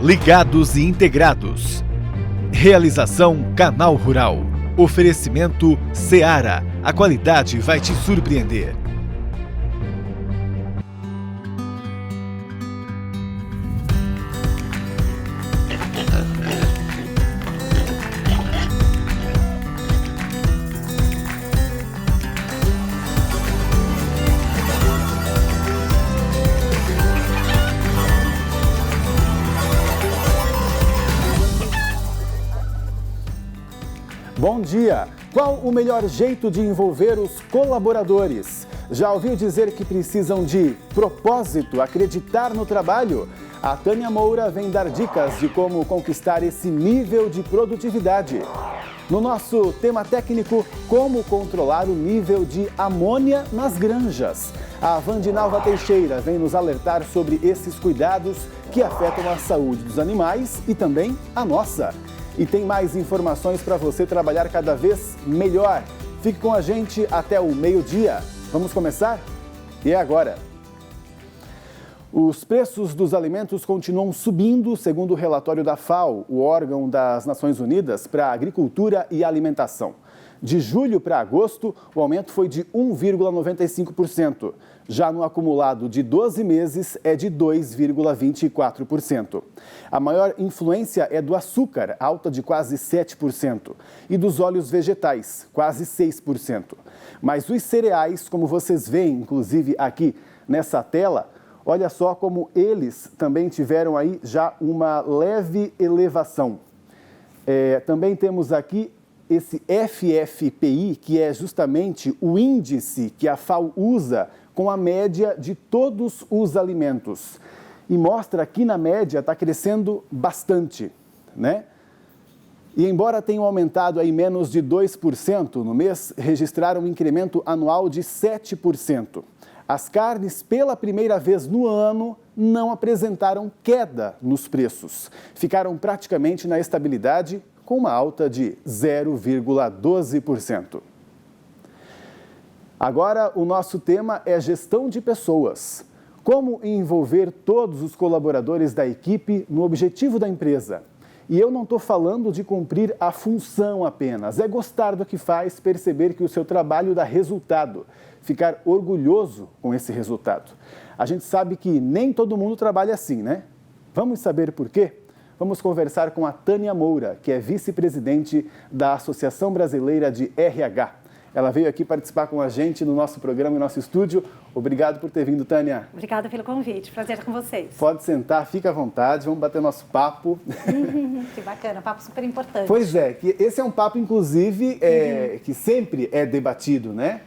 Ligados e integrados. Realização Canal Rural. Oferecimento Seara. A qualidade vai te surpreender. Bom dia! Qual o melhor jeito de envolver os colaboradores? Já ouviu dizer que precisam de propósito, acreditar no trabalho? A Tânia Moura vem dar dicas de como conquistar esse nível de produtividade. No nosso tema técnico, como controlar o nível de amônia nas granjas. A Vandinalva Teixeira vem nos alertar sobre esses cuidados que afetam a saúde dos animais e também a nossa. E tem mais informações para você trabalhar cada vez melhor. Fique com a gente até o meio-dia. Vamos começar? E é agora. Os preços dos alimentos continuam subindo, segundo o relatório da FAO, o órgão das Nações Unidas para a Agricultura e Alimentação. De julho para agosto, o aumento foi de 1,95%. Já no acumulado de 12 meses, é de 2,24%. A maior influência é do açúcar, alta de quase 7%, e dos óleos vegetais, quase 6%. Mas os cereais, como vocês veem, inclusive aqui nessa tela, olha só como eles também tiveram aí já uma leve elevação. Também temos aqui esse FFPI, que é justamente o índice que a FAO usa com a média de todos os alimentos. E mostra que na média está crescendo bastante, né? E embora tenham aumentado aí menos de 2% no mês, registraram um incremento anual de 7%. As carnes, pela primeira vez no ano, não apresentaram queda nos preços. Ficaram praticamente na estabilidade, com uma alta de 0,12%. Agora, o nosso tema é gestão de pessoas. Como envolver todos os colaboradores da equipe no objetivo da empresa? E eu não estou falando de cumprir a função apenas, é gostar do que faz, perceber que o seu trabalho dá resultado, ficar orgulhoso com esse resultado. A gente sabe que nem todo mundo trabalha assim, né? Vamos saber por quê? Vamos conversar com a Tânia Moura, que é vice-presidente da Associação Brasileira de RH. Ela veio aqui participar com a gente no nosso programa, no nosso estúdio. Obrigado por ter vindo, Tânia. Obrigada pelo convite. Prazer estar com vocês. Pode sentar, fica à vontade, vamos bater nosso papo. Que bacana, papo super importante. Pois é, que esse é um papo, inclusive, que sempre é debatido, né?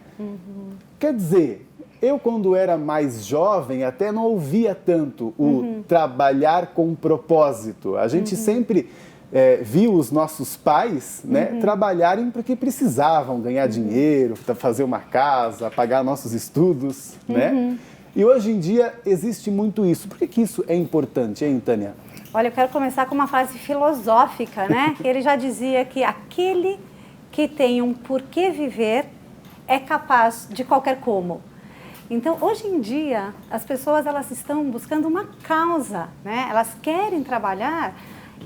Quer dizer, eu quando era mais jovem até não ouvia tanto o trabalhar com propósito. A gente sempre viu os nossos pais, né, trabalharem porque precisavam ganhar dinheiro, fazer uma casa, pagar nossos estudos, né? E hoje em dia existe muito isso. Por que isso é importante, hein, Tânia? Olha, eu quero começar com uma frase filosófica, né? Ele já dizia que aquele que tem um porquê viver é capaz de qualquer como. Então, hoje em dia, as pessoas elas estão buscando uma causa, né? Elas querem trabalhar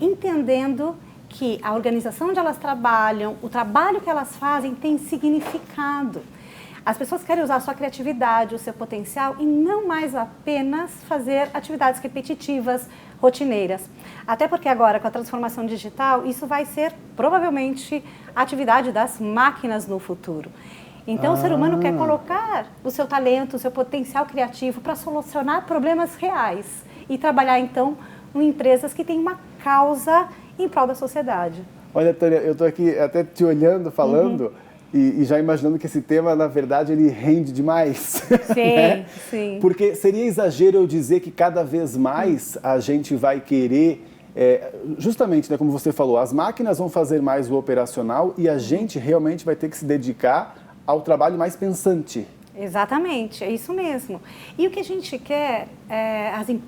entendendo que a organização onde elas trabalham, o trabalho que elas fazem tem significado. As pessoas querem usar a sua criatividade, o seu potencial e não mais apenas fazer atividades repetitivas, rotineiras. Até porque agora, com a transformação digital, isso vai ser provavelmente a atividade das máquinas no futuro. Então, o ser humano quer colocar o seu talento, o seu potencial criativo para solucionar problemas reais e trabalhar, então, em empresas que têm uma causa em prol da sociedade. Olha, Tânia, eu estou aqui até te olhando, falando, e já imaginando que esse tema, na verdade, ele rende demais. Sim, né? sim. Porque seria exagero eu dizer que cada vez mais a gente vai querer, justamente, né, como você falou, as máquinas vão fazer mais o operacional e a gente realmente vai ter que se dedicar ao trabalho mais pensante. Exatamente, é isso mesmo. E o que a gente quer,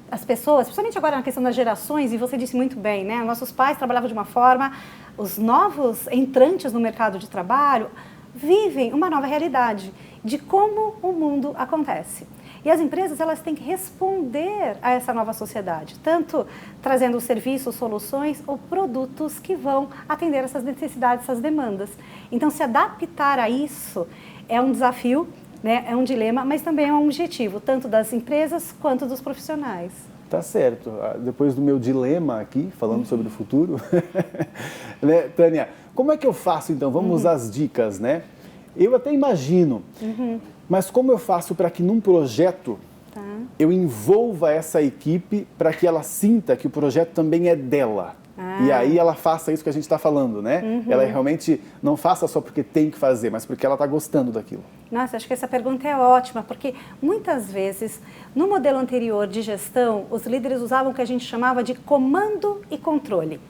as pessoas, principalmente agora na questão das gerações, e você disse muito bem, né? Nossos pais trabalhavam de uma forma, os novos entrantes no mercado de trabalho vivem uma nova realidade de como o mundo acontece. E as empresas, elas têm que responder a essa nova sociedade, tanto trazendo serviços, soluções ou produtos que vão atender essas necessidades, essas demandas. Então, se adaptar a isso é um desafio, né? É um dilema, mas também é um objetivo, tanto das empresas quanto dos profissionais. Tá certo. Depois do meu dilema aqui, falando sobre o futuro, né, Tânia, como é que eu faço então? Vamos às dicas, né? Eu até imagino, mas como eu faço para que num projeto eu envolva essa equipe para que ela sinta que o projeto também é dela? E aí ela faça isso que a gente está falando, né? Ela realmente não faça só porque tem que fazer, mas porque ela está gostando daquilo. Nossa, acho que essa pergunta é ótima, porque muitas vezes, no modelo anterior de gestão, os líderes usavam o que a gente chamava de comando e controle.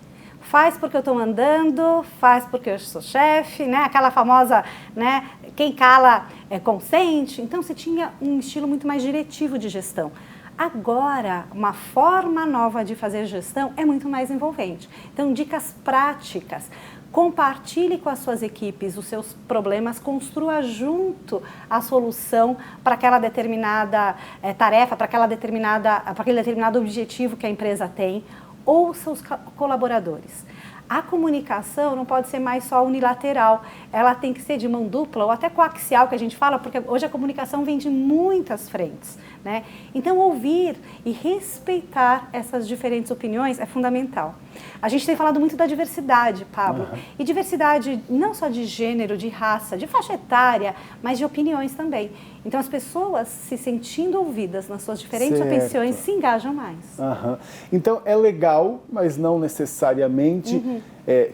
Faz porque eu estou mandando, faz porque eu sou chefe, né? Aquela famosa, né? Quem cala consente. Então, se tinha um estilo muito mais diretivo de gestão. Agora, uma forma nova de fazer gestão é muito mais envolvente. Então, dicas práticas. Compartilhe com as suas equipes os seus problemas, construa junto a solução para aquela determinada tarefa, para aquele determinado objetivo que a empresa tem. Ouça os colaboradores. A comunicação não pode ser mais só unilateral, ela tem que ser de mão dupla ou até coaxial, que a gente fala, porque hoje a comunicação vem de muitas frentes, né? Então, ouvir e respeitar essas diferentes opiniões é fundamental. A gente tem falado muito da diversidade, Pablo, e diversidade não só de gênero, de raça, de faixa etária, mas de opiniões também. Então, as pessoas se sentindo ouvidas nas suas diferentes opiniões se engajam mais. Então, é legal, mas não necessariamente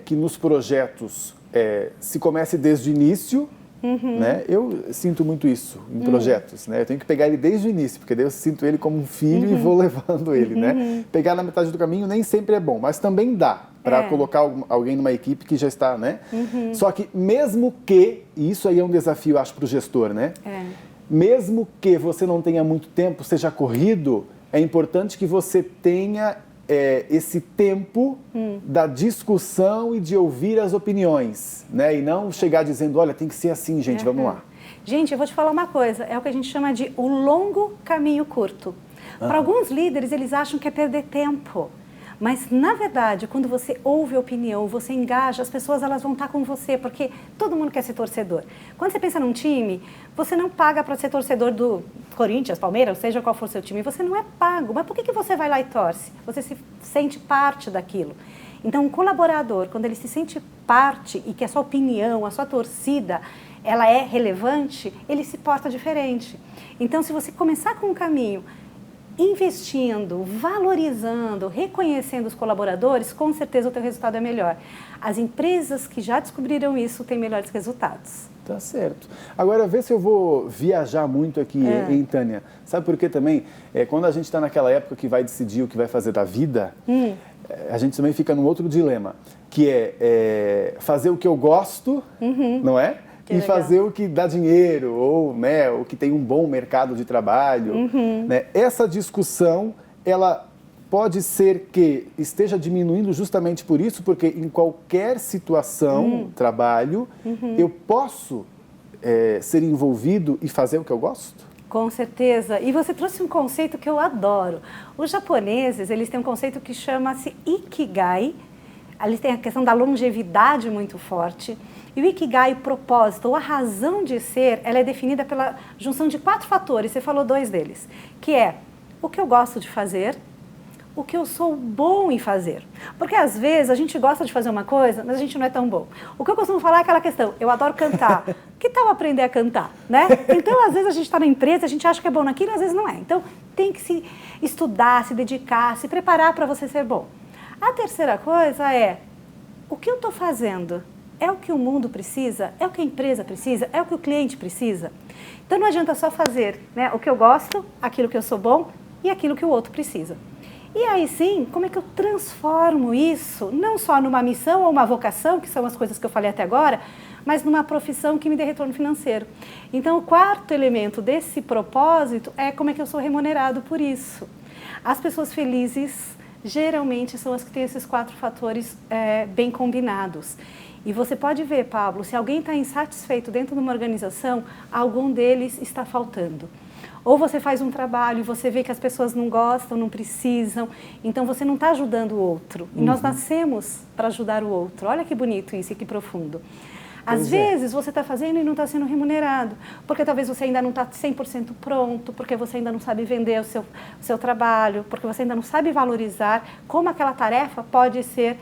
que nos projetos se comece desde o início, né? Eu sinto muito isso em projetos, né? Eu tenho que pegar ele desde o início, porque daí eu sinto ele como um filho e vou levando ele, né? Pegar na metade do caminho nem sempre é bom, mas também dá para colocar alguém numa equipe que já está, né? Só que mesmo que, e isso aí é um desafio, acho, para o gestor, né? Mesmo que você não tenha muito tempo, seja corrido, é importante que você tenha esse tempo da discussão e de ouvir as opiniões, né? E não chegar dizendo, olha, tem que ser assim, gente, vamos lá. Gente, eu vou te falar uma coisa, é o que a gente chama de o longo caminho curto. Para alguns líderes, eles acham que é perder tempo. Mas, na verdade, quando você ouve a opinião, você engaja, as pessoas elas vão estar com você, porque todo mundo quer ser torcedor. Quando você pensa num time, você não paga para ser torcedor do Corinthians, Palmeiras, seja qual for seu time, você não é pago. Mas por que você vai lá e torce? Você se sente parte daquilo. Então, um colaborador, quando ele se sente parte e que a sua opinião, a sua torcida, ela é relevante, ele se porta diferente. Então, se você começar com um caminho investindo, valorizando, reconhecendo os colaboradores, com certeza o teu resultado é melhor. As empresas que já descobriram isso têm melhores resultados. Tá certo. Agora, vê se eu vou viajar muito aqui, hein, Tânia? Sabe por quê também? Quando a gente está naquela época que vai decidir o que vai fazer da vida, a gente também fica num outro dilema, que é fazer o que eu gosto, não é? E fazer o que dá dinheiro, ou, né, o que tem um bom mercado de trabalho. Né? Essa discussão, ela pode ser que esteja diminuindo justamente por isso, porque em qualquer situação, trabalho, eu posso ser envolvido e fazer o que eu gosto? Com certeza. E você trouxe um conceito que eu adoro. Os japoneses, eles têm um conceito que chama-se Ikigai. Eles têm a questão da longevidade muito forte. E o Ikigai, o propósito, ou a razão de ser, ela é definida pela junção de 4 fatores, você falou 2 deles, que é o que eu gosto de fazer, o que eu sou bom em fazer. Porque às vezes a gente gosta de fazer uma coisa, mas a gente não é tão bom. O que eu costumo falar é aquela questão, eu adoro cantar. Que tal aprender a cantar, né? Então, às vezes a gente está na empresa, a gente acha que é bom naquilo, às vezes não é. Então, tem que se estudar, se dedicar, se preparar para você ser bom. A terceira coisa é, o que eu estou fazendo? É o que o mundo precisa? É o que a empresa precisa? É o que o cliente precisa? Então, não adianta só fazer, né, o que eu gosto, aquilo que eu sou bom e aquilo que o outro precisa. E aí sim, como é que eu transformo isso, não só numa missão ou uma vocação, que são as coisas que eu falei até agora, mas numa profissão que me dê retorno financeiro. Então, o 4º elemento desse propósito é como é que eu sou remunerado por isso. As pessoas felizes geralmente são as que têm esses 4 fatores bem combinados. E você pode ver, Pablo, se alguém está insatisfeito dentro de uma organização, algum deles está faltando. Ou você faz um trabalho e você vê que as pessoas não gostam, não precisam, então você não está ajudando o outro. E nós nascemos para ajudar o outro. Olha que bonito isso e que profundo. Às vezes você está fazendo e não está sendo remunerado, porque talvez você ainda não está 100% pronto, porque você ainda não sabe vender o seu trabalho, porque você ainda não sabe valorizar como aquela tarefa pode ser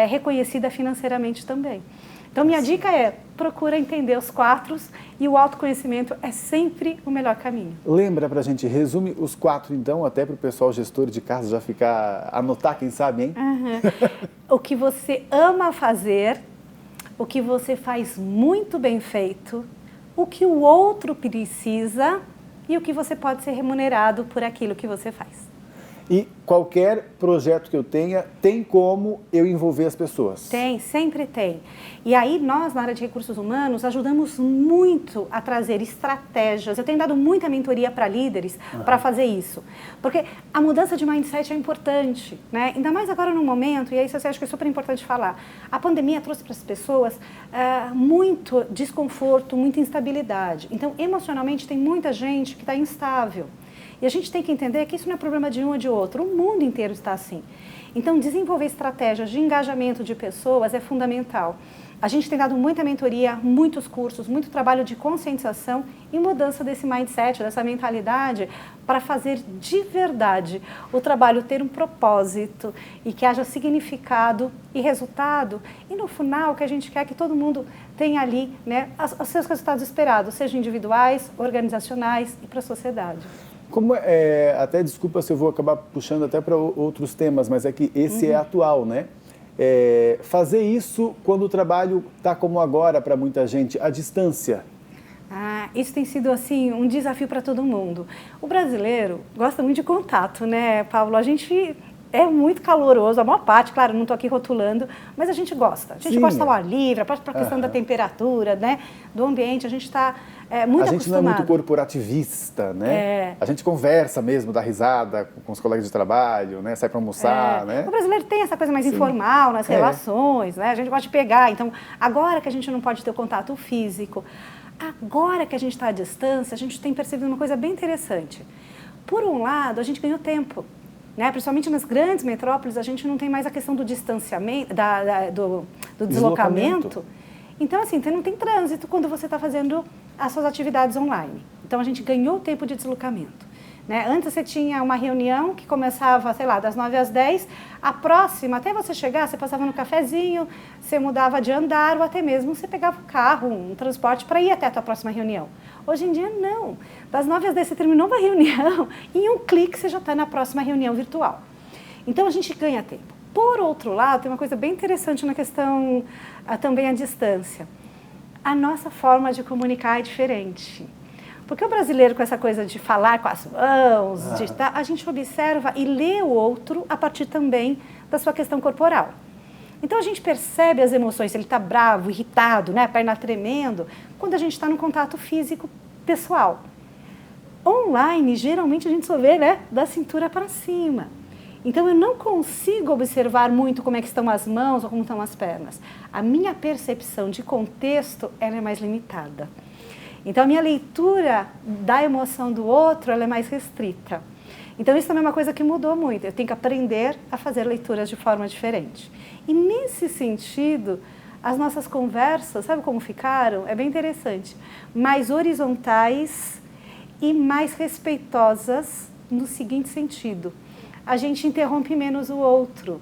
reconhecida financeiramente também. Então, minha dica é, procura entender os 4 e o autoconhecimento é sempre o melhor caminho. Lembra pra gente, resume os 4 então, até para o pessoal gestor de casa já ficar, anotar, quem sabe, hein? O que você ama fazer, o que você faz muito bem feito, o que o outro precisa e o que você pode ser remunerado por aquilo que você faz. E qualquer projeto que eu tenha, tem como eu envolver as pessoas? Tem, sempre tem. E aí nós, na área de recursos humanos, ajudamos muito a trazer estratégias. Eu tenho dado muita mentoria para líderes para fazer isso. Porque a mudança de mindset é importante, né? Ainda mais agora no momento, e aí isso eu acho que é super importante falar. A pandemia trouxe para as pessoas muito desconforto, muita instabilidade. Então, emocionalmente, tem muita gente que está instável. E a gente tem que entender que isso não é problema de um ou de outro, o mundo inteiro está assim. Então, desenvolver estratégias de engajamento de pessoas é fundamental. A gente tem dado muita mentoria, muitos cursos, muito trabalho de conscientização e mudança desse mindset, dessa mentalidade, para fazer de verdade o trabalho ter um propósito e que haja significado e resultado. E no final, o que a gente quer é que todo mundo tenha ali, né, os seus resultados esperados, sejam individuais, organizacionais e para a sociedade. Como até desculpa se eu vou acabar puxando até para outros temas, mas é que esse é atual, né? Fazer isso quando o trabalho está como agora para muita gente, à distância. Isso tem sido assim um desafio para todo mundo. O brasileiro gosta muito de contato, né, Paulo? A gente é muito caloroso, a maior parte, claro, não estou aqui rotulando, mas a gente gosta. A gente gosta do ar livre, para a questão da temperatura, né, do ambiente, a gente está muito acostumado. A gente não é muito corporativista, né? A gente conversa mesmo, dá risada com os colegas de trabalho, né? Sai para almoçar, né? O brasileiro tem essa coisa mais informal nas relações, né? A gente gosta de pegar. Então, agora que a gente não pode ter o contato físico, agora que a gente está à distância, a gente tem percebido uma coisa bem interessante. Por um lado, a gente ganhou tempo. Né? Principalmente nas grandes metrópoles, a gente não tem mais a questão do distanciamento, do deslocamento. Então, assim, não tem trânsito quando você está fazendo as suas atividades online. Então, a gente ganhou tempo de deslocamento. Né? Antes você tinha uma reunião que começava, sei lá, das 9 às 10, a próxima, até você chegar, você passava no cafezinho, você mudava de andar ou até mesmo você pegava um carro, um transporte para ir até a tua próxima reunião. Hoje em dia, não. Das 9 às 10 você terminou uma reunião e em um clique você já está na próxima reunião virtual. Então, a gente ganha tempo. Por outro lado, tem uma coisa bem interessante na questão também à distância. A nossa forma de comunicar é diferente. Porque o brasileiro, com essa coisa de falar com as mãos, a gente observa e lê o outro a partir também da sua questão corporal. Então, a gente percebe as emoções, se ele está bravo, irritado, né, a perna tremendo, quando a gente está no contato físico pessoal. Online, geralmente, a gente só vê, né, da cintura para cima. Então, eu não consigo observar muito como é que estão as mãos ou como estão as pernas. A minha percepção de contexto, ela é mais limitada. Então, a minha leitura da emoção do outro, ela é mais restrita. Então, isso também é uma coisa que mudou muito. Eu tenho que aprender a fazer leituras de forma diferente. E, nesse sentido, as nossas conversas, sabe como ficaram? É bem interessante. Mais horizontais e mais respeitosas no seguinte sentido. A gente interrompe menos o outro.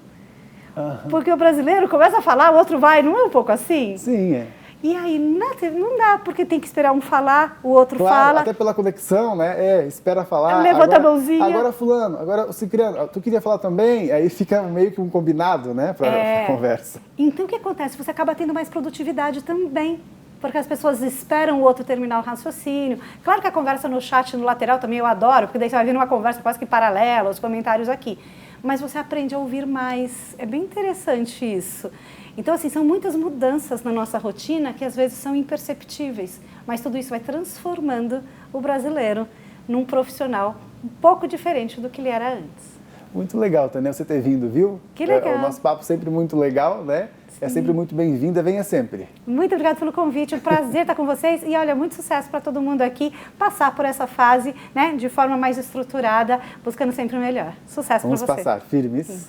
Porque o brasileiro começa a falar, o outro vai, não é um pouco assim? Sim, é. E aí não dá, porque tem que esperar um falar, o outro fala. Até pela conexão, né? Espera falar. Levanta a mãozinha. Agora fulano, agora o Cicrano, tu queria falar também? Aí fica meio que um combinado, né? Para conversa. Então o que acontece? Você acaba tendo mais produtividade também. Porque as pessoas esperam o outro terminar o raciocínio. Claro que a conversa no chat, no lateral também eu adoro, porque daí você vai vir numa conversa quase que paralela, os comentários aqui. Mas você aprende a ouvir mais. É bem interessante isso. Então, assim, são muitas mudanças na nossa rotina que às vezes são imperceptíveis, mas tudo isso vai transformando o brasileiro num profissional um pouco diferente do que ele era antes. Muito legal, Tânia, você ter vindo, viu? Que legal. O nosso papo sempre muito legal, né? Sim. É sempre muito bem-vinda, venha sempre. Muito obrigada pelo convite, um prazer estar com vocês e olha, muito sucesso para todo mundo aqui passar por essa fase, né, de forma mais estruturada, buscando sempre o melhor. Sucesso para vocês. Vamos passar firmes. Sim.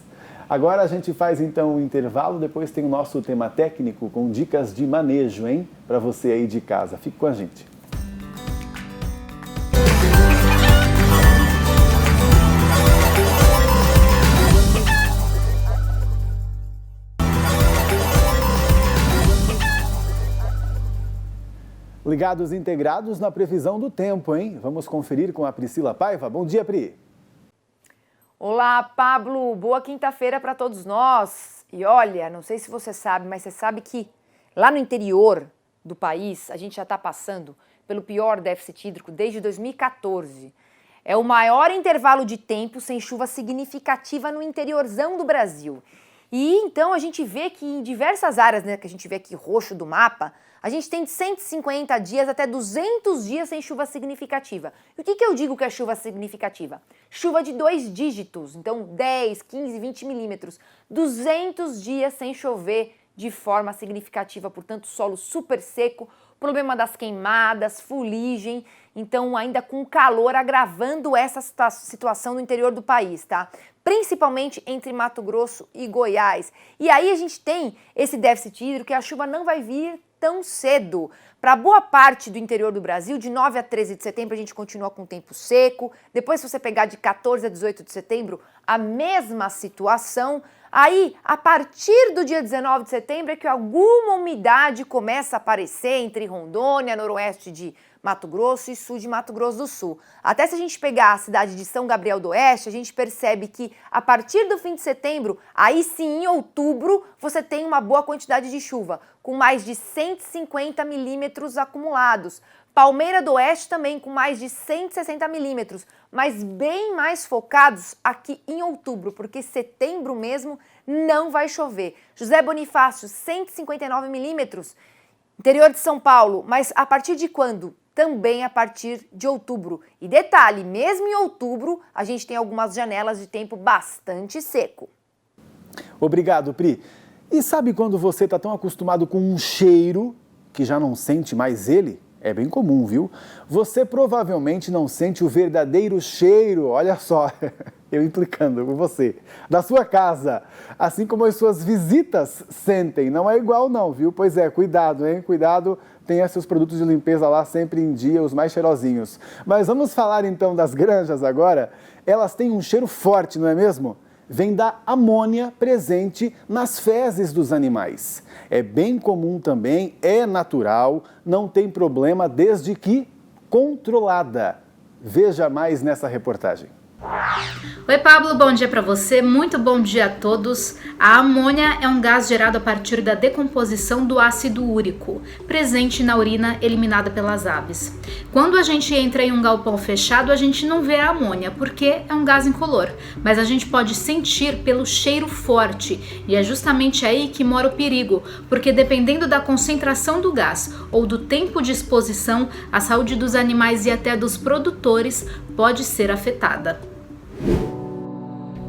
Agora a gente faz então um intervalo, depois tem o nosso tema técnico com dicas de manejo, hein? Para você aí de casa. Fique com a gente. Ligados integrados na previsão do tempo, hein? Vamos conferir com a Priscila Paiva. Bom dia, Pri. Olá, Pablo. Boa quinta-feira para todos nós. E olha, não sei se você sabe, mas você sabe que lá no interior do país a gente já está passando pelo pior déficit hídrico desde 2014. É o maior intervalo de tempo sem chuva significativa no interiorzão do Brasil. E então a gente vê que em diversas áreas, né, que a gente vê aqui roxo do mapa, a gente tem de 150 dias até 200 dias sem chuva significativa. E o que eu digo que é chuva significativa? Chuva de 2 dígitos, então 10, 15, 20 milímetros. 200 dias sem chover de forma significativa, portanto solo super seco, problema das queimadas, fuligem, então ainda com calor agravando essa situação no interior do país, tá? Principalmente entre Mato Grosso e Goiás. E aí a gente tem esse déficit hídrico que a chuva não vai vir tão cedo. Para boa parte do interior do Brasil, de 9 a 13 de setembro a gente continua com tempo seco. Depois, se você pegar de 14 a 18 de setembro, a mesma situação. Aí, a partir do dia 19 de setembro é que alguma umidade começa a aparecer entre Rondônia, noroeste de Mato Grosso e sul de Mato Grosso do Sul. Até se a gente pegar a cidade de São Gabriel do Oeste, a gente percebe que a partir do fim de setembro, aí sim em outubro, você tem uma boa quantidade de chuva, com mais de 150 milímetros acumulados. Palmeira do Oeste também com mais de 160 milímetros, mas bem mais focados aqui em outubro, porque setembro mesmo não vai chover. José Bonifácio, 159 milímetros. Interior de São Paulo, mas a partir de quando? Também a partir de outubro. E detalhe, mesmo em outubro, a gente tem algumas janelas de tempo bastante seco. Obrigado, Pri. E sabe quando você está tão acostumado com um cheiro que já não sente mais ele? É bem comum, viu? Você provavelmente não sente o verdadeiro cheiro, olha só, eu implicando com você, da sua casa, assim como as suas visitas sentem. Não é igual não, viu? Pois é, cuidado, hein? Cuidado, tenha seus produtos de limpeza lá sempre em dia, os mais cheirosinhos. Mas vamos falar então das granjas agora. Elas têm um cheiro forte, não é mesmo? Vem da amônia presente nas fezes dos animais. É bem comum também, é natural, não tem problema desde que controlada. Veja mais nessa reportagem. Oi Pablo, bom dia para você, muito bom dia a todos. A amônia é um gás gerado a partir da decomposição do ácido úrico, presente na urina eliminada pelas aves. Quando a gente entra em um galpão fechado, a gente não vê a amônia, porque é um gás incolor, mas a gente pode sentir pelo cheiro forte, e é justamente aí que mora o perigo, porque dependendo da concentração do gás ou do tempo de exposição, a saúde dos animais e até dos produtores pode ser afetada.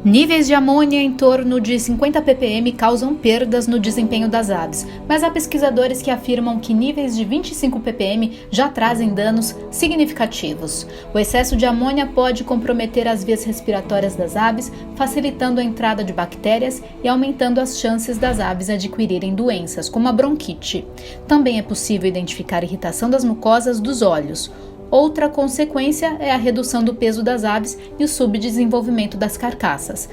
Níveis de amônia em torno de 50 ppm causam perdas no desempenho das aves, mas há pesquisadores que afirmam que níveis de 25 ppm já trazem danos significativos. O excesso de amônia pode comprometer as vias respiratórias das aves, facilitando a entrada de bactérias e aumentando as chances das aves adquirirem doenças, como a bronquite. Também é possível identificar irritação das mucosas dos olhos. Outra consequência é a redução do peso das aves e o subdesenvolvimento das carcaças.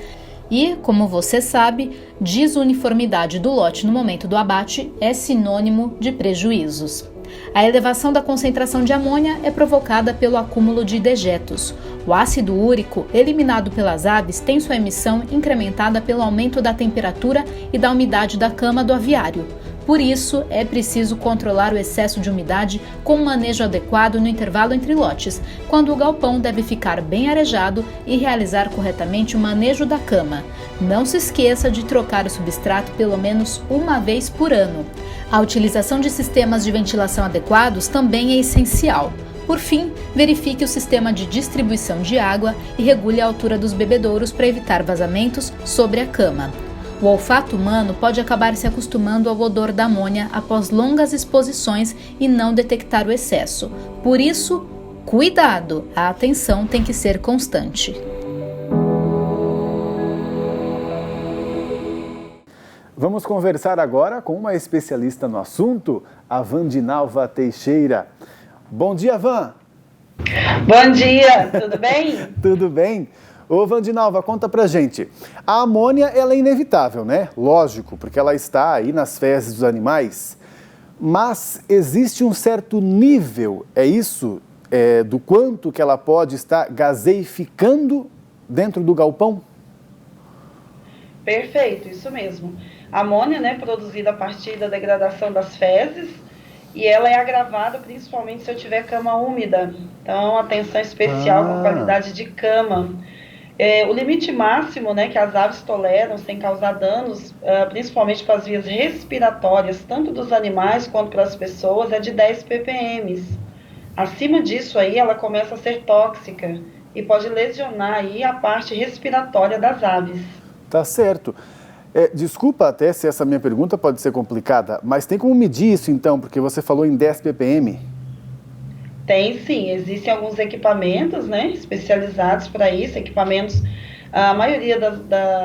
E, como você sabe, desuniformidade do lote no momento do abate é sinônimo de prejuízos. A elevação da concentração de amônia é provocada pelo acúmulo de dejetos. O ácido úrico, eliminado pelas aves, tem sua emissão incrementada pelo aumento da temperatura e da umidade da cama do aviário. Por isso, é preciso controlar o excesso de umidade com um manejo adequado no intervalo entre lotes, quando o galpão deve ficar bem arejado e realizar corretamente o manejo da cama. Não se esqueça de trocar o substrato pelo menos uma vez por ano. A utilização de sistemas de ventilação adequados também é essencial. Por fim, verifique o sistema de distribuição de água e regule a altura dos bebedouros para evitar vazamentos sobre a cama. O olfato humano pode acabar se acostumando ao odor da amônia após longas exposições e não detectar o excesso. Por isso, cuidado! A atenção tem que ser constante. Vamos conversar agora com uma especialista no assunto, a Vandinalva Teixeira. Bom dia, Van! Bom dia, tudo bem? Tudo bem? Ô, Vandinalva, conta pra gente. A amônia, ela é inevitável, né? Lógico, porque ela está aí nas fezes dos animais. Mas existe um certo nível, é isso? Do quanto que ela pode estar gaseificando dentro do galpão? Perfeito, isso mesmo. A amônia, né, produzida a partir da degradação das fezes, e ela é agravada principalmente se eu tiver cama úmida. Então, atenção especial com a qualidade de cama. O limite máximo, né, que as aves toleram sem causar danos, principalmente para as vias respiratórias, tanto dos animais quanto para as pessoas, é de 10 ppm. Acima disso aí, ela começa a ser tóxica e pode lesionar aí a parte respiratória das aves. Tá certo. Desculpa até se essa minha pergunta pode ser complicada, mas tem como medir isso então, porque você falou em 10 ppm? Tem sim, existem alguns equipamentos, né, especializados para isso, equipamentos, a maioria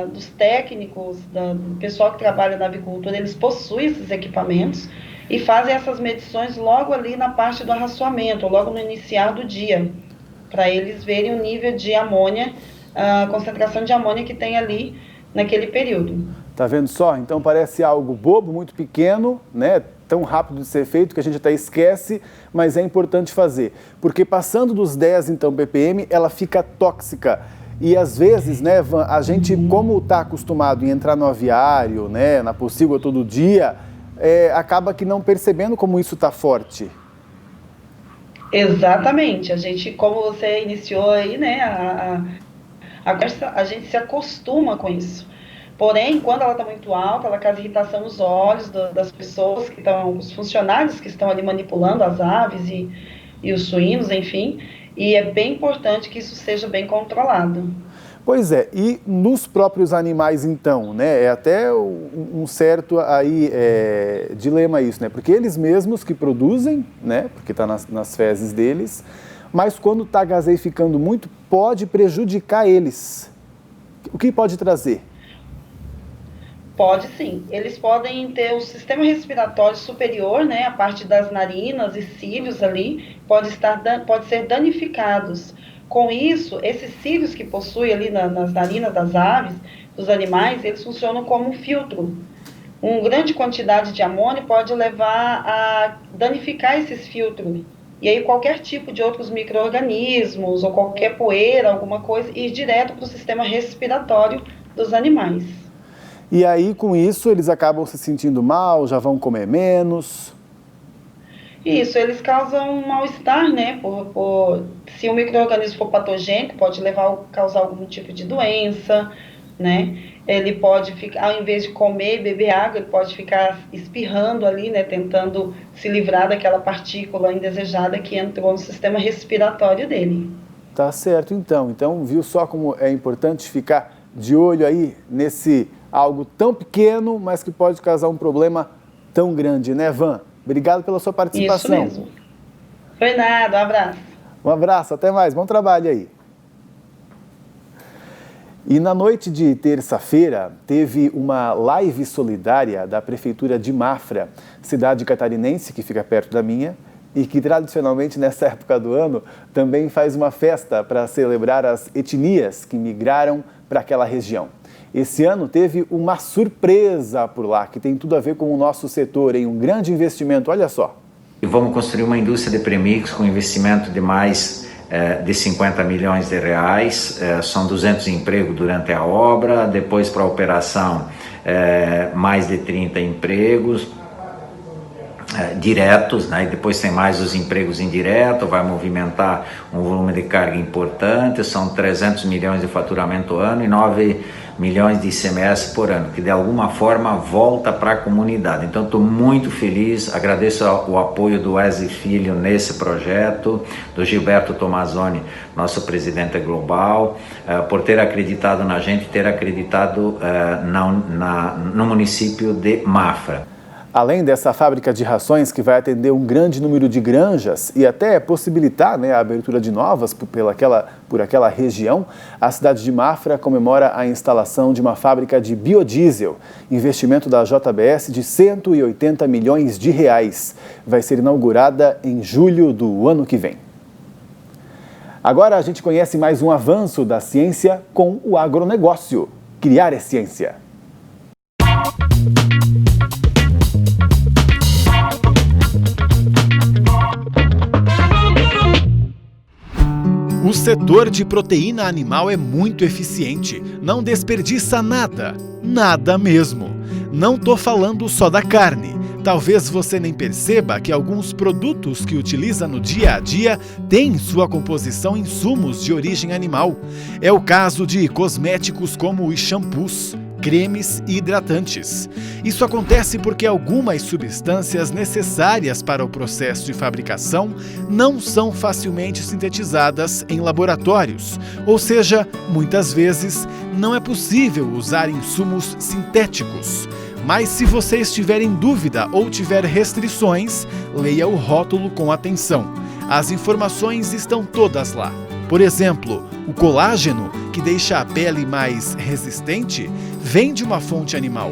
dos técnicos, do pessoal que trabalha na avicultura, eles possuem esses equipamentos e fazem essas medições logo ali na parte do arraçoamento, logo no inicial do dia, para eles verem o nível de amônia, a concentração de amônia que tem ali naquele período. Tá vendo só? Então parece algo bobo, muito pequeno, né? Tão rápido de ser feito que a gente até esquece, mas é importante fazer. Porque passando dos 10, então, ppm, ela fica tóxica. E às vezes, né, Van, a gente, como está acostumado em entrar no aviário, né, na pocilga todo dia, acaba que não percebendo como isso está forte. Exatamente. A gente, como você iniciou aí, né, a gente se acostuma com isso. Porém, quando ela está muito alta, ela causa irritação nos olhos das pessoas que estão, os funcionários que estão ali manipulando as aves e os suínos, enfim, e é bem importante que isso seja bem controlado. Pois é, e nos próprios animais então, né, é até um certo aí dilema isso, né, porque eles mesmos que produzem, né, porque está nas fezes deles, mas quando está gaseificando muito, pode prejudicar eles. O que pode trazer? Pode sim, eles podem ter o sistema respiratório superior, né, a parte das narinas e cílios ali, pode ser danificados. Com isso, esses cílios que possuem ali nas narinas das aves, dos animais, eles funcionam como um filtro. Uma grande quantidade de amônia pode levar a danificar esses filtros. E aí qualquer tipo de outros micro-organismos ou qualquer poeira, alguma coisa, ir direto para o sistema respiratório dos animais. E aí, com isso, eles acabam se sentindo mal, já vão comer menos? Isso, eles causam um mal-estar, né? Se o micro-organismo for patogênico, pode causar algum tipo de doença, né? Ele pode ficar, ao invés de comer e beber água, ele pode ficar espirrando ali, né? Tentando se livrar daquela partícula indesejada que entrou no sistema respiratório dele. Tá certo, então. Então, viu só como é importante ficar de olho aí nesse algo tão pequeno, mas que pode causar um problema tão grande, né, Van? Obrigado pela sua participação. Isso mesmo. Foi nada, um abraço. Um abraço, até mais, bom trabalho aí. E na noite de terça-feira, teve uma live solidária da Prefeitura de Mafra, cidade catarinense que fica perto da minha, e que tradicionalmente nessa época do ano também faz uma festa para celebrar as etnias que migraram para aquela região. Esse ano teve uma surpresa por lá, que tem tudo a ver com o nosso setor, em um grande investimento, olha só. E vamos construir uma indústria de premix com investimento de mais de 50 milhões de reais, são 200 empregos durante a obra, depois para a operação mais de 30 empregos diretos, né? E depois tem mais os empregos indiretos, vai movimentar um volume de carga importante, são 300 milhões de faturamento ano e 9 milhões de ICMS por ano, que de alguma forma volta para a comunidade. Então estou muito feliz, agradeço o apoio do Wesley Filho nesse projeto, do Gilberto Tomazoni, nosso presidente global, por ter acreditado na gente, ter acreditado no município de Mafra. Além dessa fábrica de rações que vai atender um grande número de granjas e até possibilitar, a abertura de novas por aquela região, a cidade de Mafra comemora a instalação de uma fábrica de biodiesel, investimento da JBS de 180 milhões de reais. Vai ser inaugurada em julho do ano que vem. Agora a gente conhece mais um avanço da ciência com o agronegócio. Criar é ciência. O setor de proteína animal é muito eficiente, não desperdiça nada, nada mesmo. Não tô falando só da carne. Talvez você nem perceba que alguns produtos que utiliza no dia a dia têm em sua composição insumos de origem animal. É o caso de cosméticos como os shampoos, cremes e hidratantes. Isso acontece porque algumas substâncias necessárias para o processo de fabricação não são facilmente sintetizadas em laboratórios, ou seja, muitas vezes não é possível usar insumos sintéticos. Mas se você estiver em dúvida ou tiver restrições, leia o rótulo com atenção. As informações estão todas lá. Por exemplo, o colágeno, que deixa a pele mais resistente, vem de uma fonte animal.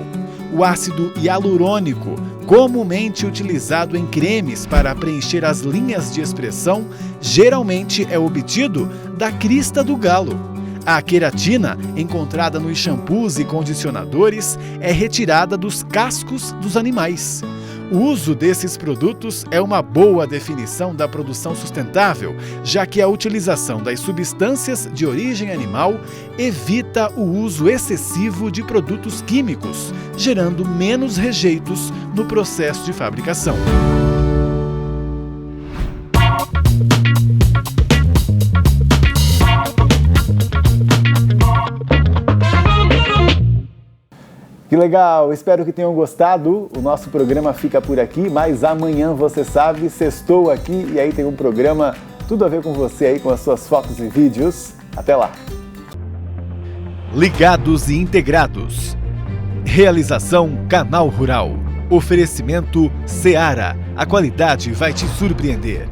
O ácido hialurônico, comumente utilizado em cremes para preencher as linhas de expressão, geralmente é obtido da crista do galo. A queratina, encontrada nos shampoos e condicionadores, é retirada dos cascos dos animais. O uso desses produtos é uma boa definição da produção sustentável, já que a utilização das substâncias de origem animal evita o uso excessivo de produtos químicos, gerando menos rejeitos no processo de fabricação. Que legal, espero que tenham gostado. O nosso programa fica por aqui, mas amanhã, você sabe, sextou aqui e aí tem um programa tudo a ver com você aí, com as suas fotos e vídeos. Até lá! Ligados e integrados. Realização Canal Rural. Oferecimento Seara. A qualidade vai te surpreender.